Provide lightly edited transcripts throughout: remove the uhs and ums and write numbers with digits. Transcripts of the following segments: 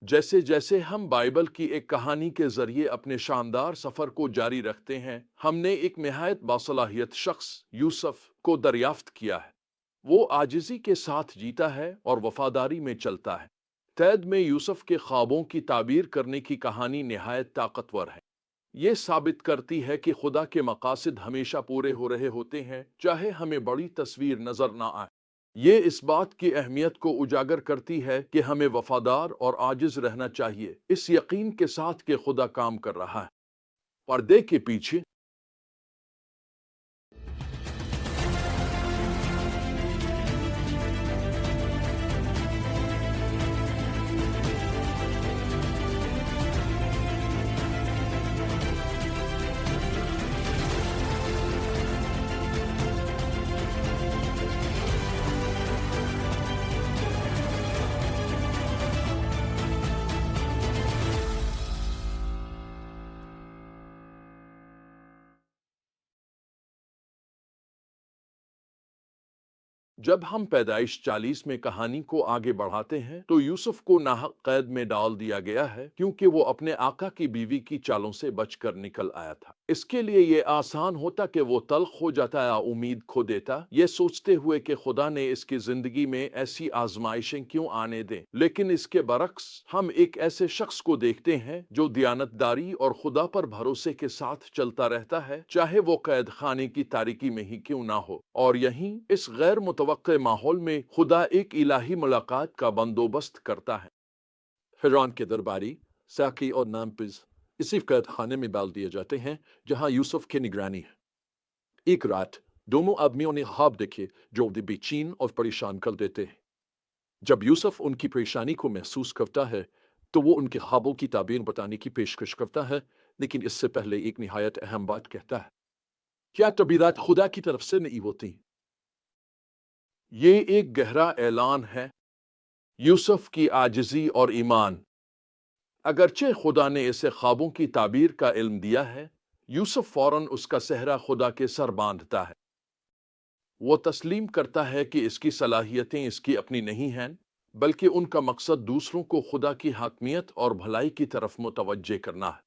جیسے جیسے ہم بائبل کی ایک کہانی کے ذریعے اپنے شاندار سفر کو جاری رکھتے ہیں، ہم نے ایک نہایت باصلاحیت شخص یوسف کو دریافت کیا ہے۔ وہ عاجزی کے ساتھ جیتا ہے اور وفاداری میں چلتا ہے۔ تید میں یوسف کے خوابوں کی تعبیر کرنے کی کہانی نہایت طاقتور ہے۔ یہ ثابت کرتی ہے کہ خدا کے مقاصد ہمیشہ پورے ہو رہے ہوتے ہیں، چاہے ہمیں بڑی تصویر نظر نہ آئے۔ یہ اس بات کی اہمیت کو اجاگر کرتی ہے کہ ہمیں وفادار اور عاجز رہنا چاہیے، اس یقین کے ساتھ کہ خدا کام کر رہا ہے پردے کے پیچھے۔ جب ہم پیدائش 40 میں کہانی کو آگے بڑھاتے ہیں تو یوسف کو ناحق قید میں ڈال دیا گیا ہے کیونکہ وہ اپنے آقا کی بیوی کی چالوں سے بچ کر نکل آیا تھا۔ اس کے لیے یہ آسان ہوتا کہ وہ تلخ ہو جاتا یا امید کھو دیتا، یہ سوچتے ہوئے کہ خدا نے اس کی زندگی میں ایسی آزمائشیں کیوں آنے دیں۔ لیکن اس کے برعکس ہم ایک ایسے شخص کو دیکھتے ہیں جو دیانتداری اور خدا پر بھروسے کے ساتھ چلتا رہتا ہے، چاہے وہ قید خانے کی تاریکی میں ہی کیوں نہ ہو۔ اور یہیں اس غیر متوقع ماحول میں خدا ایک الہی ملاقات کا بندوبست کرتا ہے۔ ہیرون کے درباری ساقی اور نامپز اسی قید خانے میں ڈال دیے جاتے ہیں جہاں یوسف کی نگرانی ہے۔ ایک رات دونوں آدمیوں نے خواب دیکھے جو انہیں بے چین اور پریشان کر دیتے ہیں۔ جب یوسف ان کی پریشانی کو محسوس کرتا ہے تو وہ ان کے خوابوں کی تعبیر بتانے کی پیشکش کرتا ہے، لیکن اس سے پہلے ایک نہایت اہم بات کہتا ہے۔ کیا تعبیرات خدا کی طرف سے نہیں ہوتی؟ یہ ایک گہرا اعلان ہے، یوسف کی عاجزی اور ایمان۔ اگرچہ خدا نے اسے خوابوں کی تعبیر کا علم دیا ہے، یوسف فوراً اس کا سہرا خدا کے سر باندھتا ہے۔ وہ تسلیم کرتا ہے کہ اس کی صلاحیتیں اس کی اپنی نہیں ہیں، بلکہ ان کا مقصد دوسروں کو خدا کی حاکمیت اور بھلائی کی طرف متوجہ کرنا ہے۔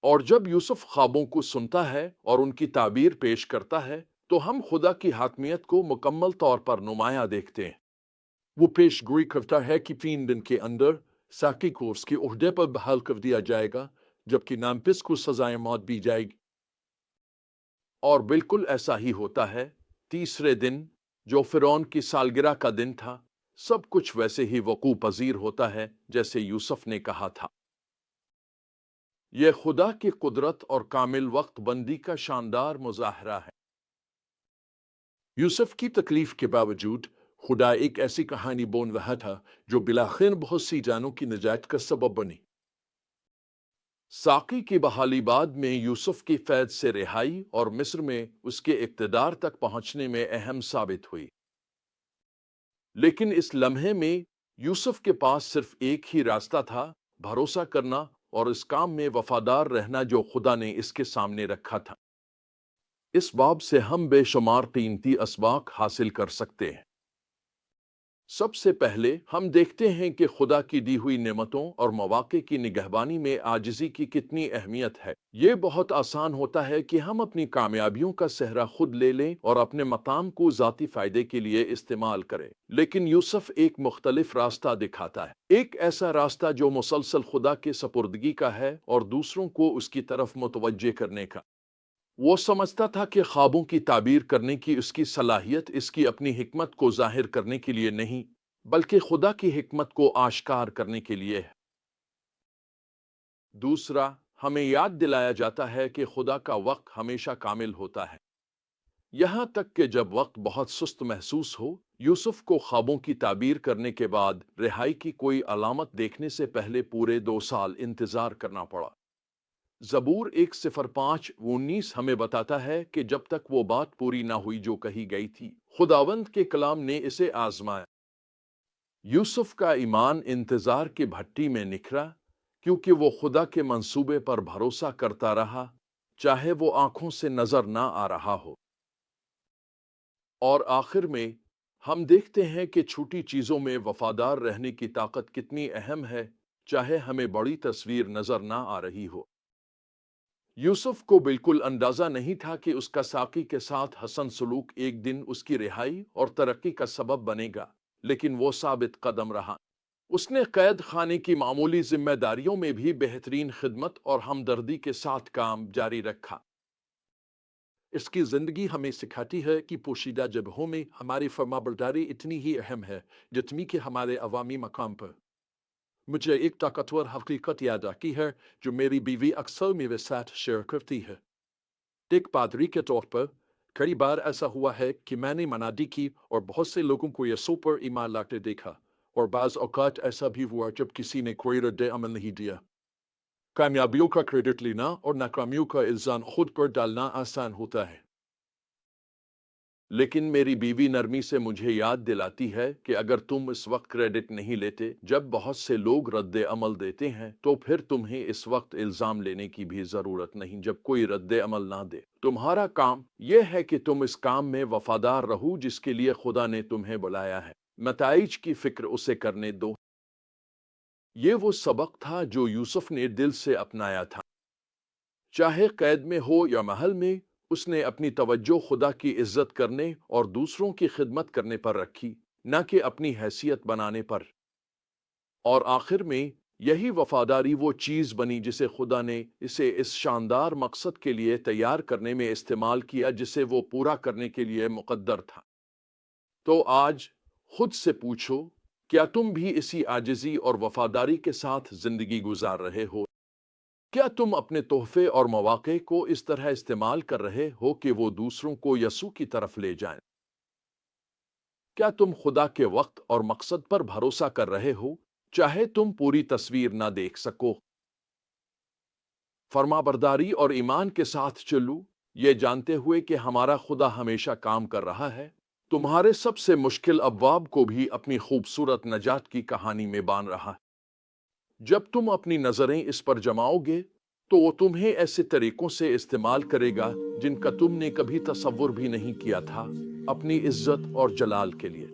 اور جب یوسف خوابوں کو سنتا ہے اور ان کی تعبیر پیش کرتا ہے تو ہم خدا کی حاکمیت کو مکمل طور پر نمایاں دیکھتے ہیں۔ وہ پیش گوئی کرتا ہے کہ 3 دن کے اندر ساقی کو اس کے عہدے پر بحال کر دیا جائے گا، جبکہ نامپس کو سزائے موت دی جائے گی۔ اور بالکل ایسا ہی ہوتا ہے۔ تیسرے دن، جو فرعون کی سالگرہ کا دن تھا، سب کچھ ویسے ہی وقوع پذیر ہوتا ہے جیسے یوسف نے کہا تھا۔ یہ خدا کی قدرت اور کامل وقت بندی کا شاندار مظاہرہ ہے۔ یوسف کی تکلیف کے باوجود خدا ایک ایسی کہانی بون رہا تھا جو بلاخر بہت سی جانوں کی نجات کا سبب بنی۔ ساقی کی بحالی بعد میں یوسف کی قید سے رہائی اور مصر میں اس کے اقتدار تک پہنچنے میں اہم ثابت ہوئی۔ لیکن اس لمحے میں یوسف کے پاس صرف ایک ہی راستہ تھا، بھروسہ کرنا اور اس کام میں وفادار رہنا جو خدا نے اس کے سامنے رکھا تھا۔ اس باب سے ہم بے شمار قیمتی اسباق حاصل کر سکتے ہیں۔ سب سے پہلے ہم دیکھتے ہیں کہ خدا کی دی ہوئی نعمتوں اور مواقع کی نگہبانی میں عاجزی کی کتنی اہمیت ہے۔ یہ بہت آسان ہوتا ہے کہ ہم اپنی کامیابیوں کا سہرا خود لے لیں اور اپنے مقام کو ذاتی فائدے کے لیے استعمال کریں، لیکن یوسف ایک مختلف راستہ دکھاتا ہے، ایک ایسا راستہ جو مسلسل خدا کے سپردگی کا ہے اور دوسروں کو اس کی طرف متوجہ کرنے کا۔ وہ سمجھتا تھا کہ خوابوں کی تعبیر کرنے کی اس کی صلاحیت اس کی اپنی حکمت کو ظاہر کرنے کے لیے نہیں، بلکہ خدا کی حکمت کو آشکار کرنے کے لیے ہے۔ دوسرا، ہمیں یاد دلایا جاتا ہے کہ خدا کا وقت ہمیشہ کامل ہوتا ہے۔ یہاں تک کہ جب وقت بہت سست محسوس ہو، یوسف کو خوابوں کی تعبیر کرنے کے بعد رہائی کی کوئی علامت دیکھنے سے پہلے پورے 2 سال انتظار کرنا پڑا۔ زبور 1:5-19 ہمیں بتاتا ہے کہ جب تک وہ بات پوری نہ ہوئی جو کہی گئی تھی، خداوند کے کلام نے اسے آزمایا۔ یوسف کا ایمان انتظار کی بھٹی میں نکھرا کیونکہ وہ خدا کے منصوبے پر بھروسہ کرتا رہا، چاہے وہ آنکھوں سے نظر نہ آ رہا ہو۔ اور آخر میں ہم دیکھتے ہیں کہ چھوٹی چیزوں میں وفادار رہنے کی طاقت کتنی اہم ہے، چاہے ہمیں بڑی تصویر نظر نہ آ رہی ہو۔ یوسف کو بالکل اندازہ نہیں تھا کہ اس کا ساقی کے ساتھ حسن سلوک ایک دن اس کی رہائی اور ترقی کا سبب بنے گا، لیکن وہ ثابت قدم رہا۔ اس نے قید خانے کی معمولی ذمہ داریوں میں بھی بہترین خدمت اور ہمدردی کے ساتھ کام جاری رکھا۔ اس کی زندگی ہمیں سکھاتی ہے کہ پوشیدہ جگہوں میں ہماری فرمانبرداری اتنی ہی اہم ہے جتنی کہ ہمارے عوامی مقام پر۔ مجھے ایک طاقتور حقیقت یاد آتی ہے جو میری بیوی اکثر میرے ساتھ شیئر کرتی ہے۔ ایک پادری کے طور پر کئی بار ایسا ہوا ہے کہ میں نے منادی کی اور بہت سے لوگوں کو یسوع پر ایمان لاتے دیکھا، اور بعض اوقات ایسا بھی ہوا جب کسی نے کوئی رد عمل نہیں دیا۔ کامیابیوں کا کریڈٹ لینا اور ناکامیوں کا الزام خود پر ڈالنا آسان ہوتا ہے، لیکن میری بیوی نرمی سے مجھے یاد دلاتی ہے کہ اگر تم اس وقت کریڈٹ نہیں لیتے جب بہت سے لوگ رد عمل دیتے ہیں، تو پھر تمہیں اس وقت الزام لینے کی بھی ضرورت نہیں جب کوئی رد عمل نہ دے۔ تمہارا کام یہ ہے کہ تم اس کام میں وفادار رہو جس کے لیے خدا نے تمہیں بلایا ہے۔ نتائج کی فکر اسے کرنے دو۔ یہ وہ سبق تھا جو یوسف نے دل سے اپنایا تھا۔ چاہے قید میں ہو یا محل میں، اس نے اپنی توجہ خدا کی عزت کرنے اور دوسروں کی خدمت کرنے پر رکھی، نہ کہ اپنی حیثیت بنانے پر۔ اور آخر میں یہی وفاداری وہ چیز بنی جسے خدا نے اسے اس شاندار مقصد کے لیے تیار کرنے میں استعمال کیا جسے وہ پورا کرنے کے لیے مقدر تھا۔ تو آج خود سے پوچھو، کیا تم بھی اسی عاجزی اور وفاداری کے ساتھ زندگی گزار رہے ہو؟ کیا تم اپنے تحفے اور مواقع کو اس طرح استعمال کر رہے ہو کہ وہ دوسروں کو یسوع کی طرف لے جائیں؟ کیا تم خدا کے وقت اور مقصد پر بھروسہ کر رہے ہو، چاہے تم پوری تصویر نہ دیکھ سکو؟ فرمانبرداری اور ایمان کے ساتھ چلو، یہ جانتے ہوئے کہ ہمارا خدا ہمیشہ کام کر رہا ہے، تمہارے سب سے مشکل ابواب کو بھی اپنی خوبصورت نجات کی کہانی میں باندھ رہا ہے۔ جب تم اپنی نظریں اس پر جماؤ گے تو وہ تمہیں ایسے طریقوں سے استعمال کرے گا جن کا تم نے کبھی تصور بھی نہیں کیا تھا، اپنی عزت اور جلال کے لیے۔